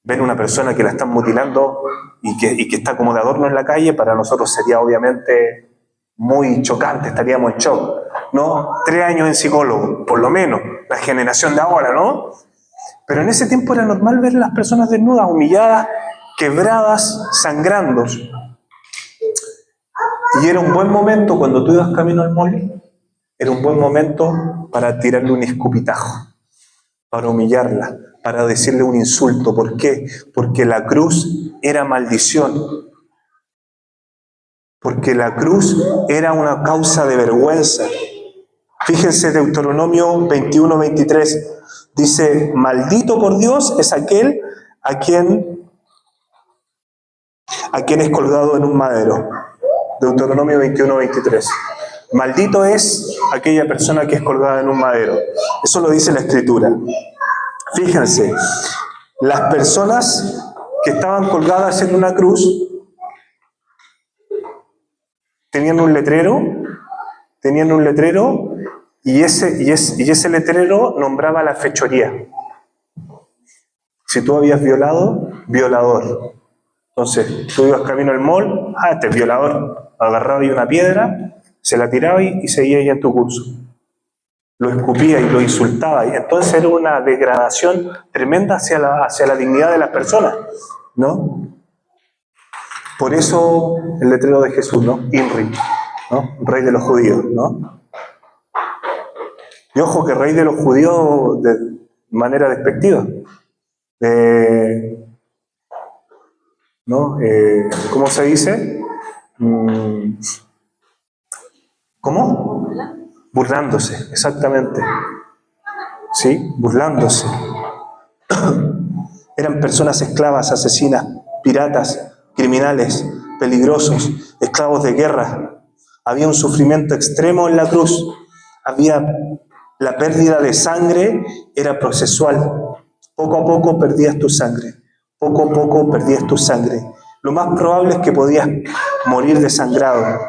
ver una persona que la están mutilando y que está como de adorno en la calle, para nosotros sería obviamente muy chocante, estaríamos en shock, ¿no? 3 años en psicólogo, por lo menos, la generación de ahora, ¿no? Pero en ese tiempo era normal ver a las personas desnudas, humilladas, quebradas, sangrando. Y era un buen momento, cuando tú ibas camino al mall, era un buen momento para tirarle un escupitajo, para humillarla, para decirle un insulto. ¿Por qué? Porque la cruz era maldición. Porque la cruz era una causa de vergüenza. Fíjense Deuteronomio 21-23. Dice, maldito por Dios es aquel a quien es colgado en un madero. Deuteronomio 21-23. Maldito es aquella persona que es colgada en un madero. Eso lo dice la Escritura. Fíjense, las personas que estaban colgadas en una cruz tenían un letrero y ese letrero nombraba la fechoría. Si tú habías violado, violador. Entonces, tú ibas camino al mall, este es violador. Agarraba ahí una piedra, se la tiraba y seguía ahí en tu curso. Lo escupía y lo insultaba. Y entonces era una degradación tremenda hacia la dignidad de las personas, ¿no? Por eso el letrero de Jesús, ¿no? Inri, ¿no? Rey de los judíos, ¿no? Y ojo que rey de los judíos de manera despectiva. ¿No? ¿Cómo se dice? ¿Cómo? Burlándose, exactamente. ¿Sí? Burlándose. Eran personas esclavas, asesinas, piratas, criminales, peligrosos, esclavos de guerra. Había un sufrimiento extremo en la cruz. La pérdida de sangre era procesual. Poco a poco perdías tu sangre. Poco a poco perdías tu sangre. Lo más probable es que podías morir desangrado.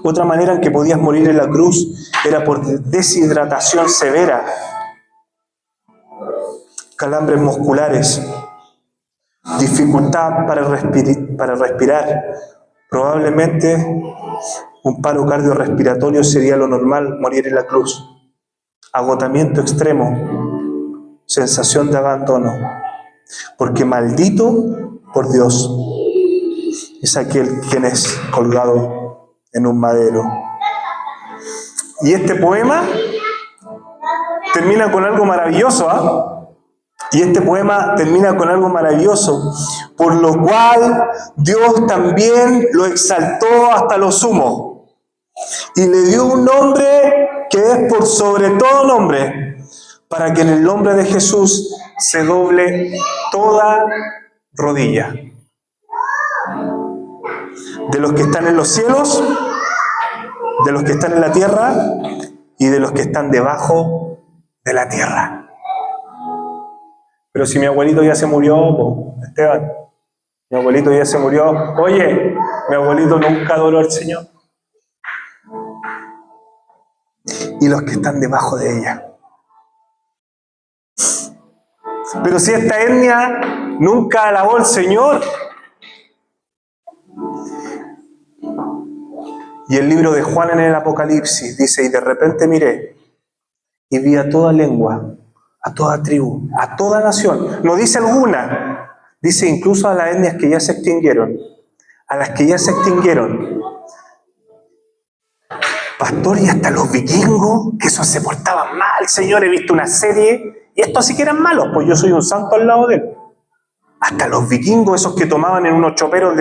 Otra manera en que podías morir en la cruz era por deshidratación severa, calambres musculares, dificultad para respirar. Probablemente un paro cardiorrespiratorio sería lo normal, morir en la cruz. Agotamiento extremo, sensación de abandono. Porque maldito por Dios es aquel quien es colgado en un madero. Y este poema termina con algo maravilloso, ¿ah? Y este poema termina con algo maravilloso, por lo cual Dios también lo exaltó hasta lo sumo y le dio un nombre que es por sobre todo nombre, para que en el nombre de Jesús se doble toda rodilla, de los que están en los cielos, de los que están en la tierra y de los que están debajo de la tierra. Pero si mi abuelito ya se murió, Esteban, mi abuelito ya se murió. Oye, mi abuelito nunca adoró al Señor. Y los que están debajo de ella. Pero si esta etnia nunca alabó al Señor. Y el libro de Juan en el Apocalipsis dice, y de repente miré y vi a toda lengua, a toda tribu, a toda nación. No dice alguna, dice incluso a las etnias que ya se extinguieron. A las que ya se extinguieron. Pastor, y hasta los vikingos, que esos se portaban mal, Señor, he visto una serie, y estos sí que eran malos, pues yo soy un santo al lado de él. Hasta los vikingos, esos que tomaban en unos choperos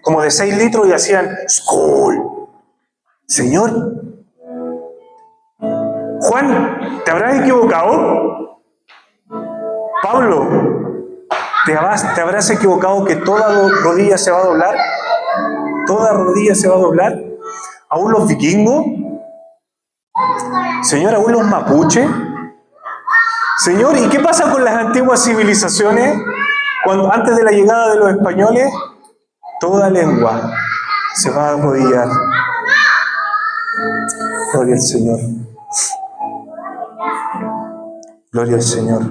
como de 6 litros y hacían ¡Skol! Señor, Juan, ¿te habrás equivocado? Pablo, ¿te habrás equivocado que toda rodilla se va a doblar? ¿Toda rodilla se va a doblar? ¿Aún los vikingos? Señor, ¿aún los mapuches? Señor, ¿y qué pasa con las antiguas civilizaciones? Cuando antes de la llegada de los españoles, toda lengua se va a arrodillar. Gloria al Señor. Gloria al Señor.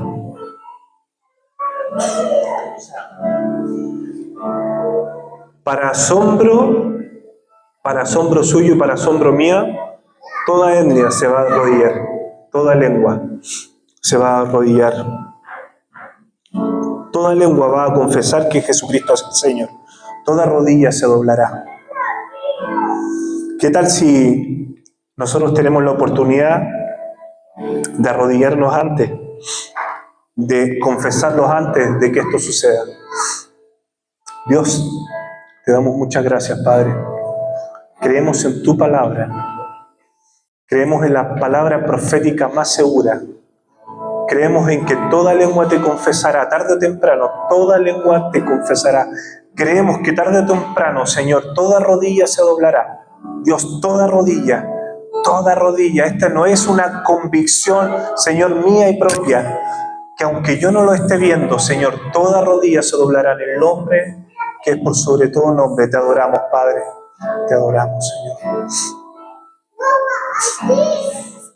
Para asombro suyo y para asombro mía, toda etnia se va a arrodillar, toda lengua se va a arrodillar. Toda lengua va a confesar que Jesucristo es el Señor. Toda rodilla se doblará. ¿Qué tal si nosotros tenemos la oportunidad de arrodillarnos antes, de confesarlos antes de que esto suceda? Dios, te damos muchas gracias, Padre. Creemos en tu palabra. Creemos en la palabra profética más segura. Creemos en que toda lengua te confesará, tarde o temprano, toda lengua te confesará. Creemos que tarde o temprano, Señor, toda rodilla se doblará. Dios, toda rodilla. Esta no es una convicción, Señor, mía y propia, que aunque yo no lo esté viendo, Señor, toda rodilla se doblará en el nombre que es por sobre todo nombre. Te adoramos, Padre. Te adoramos, Señor.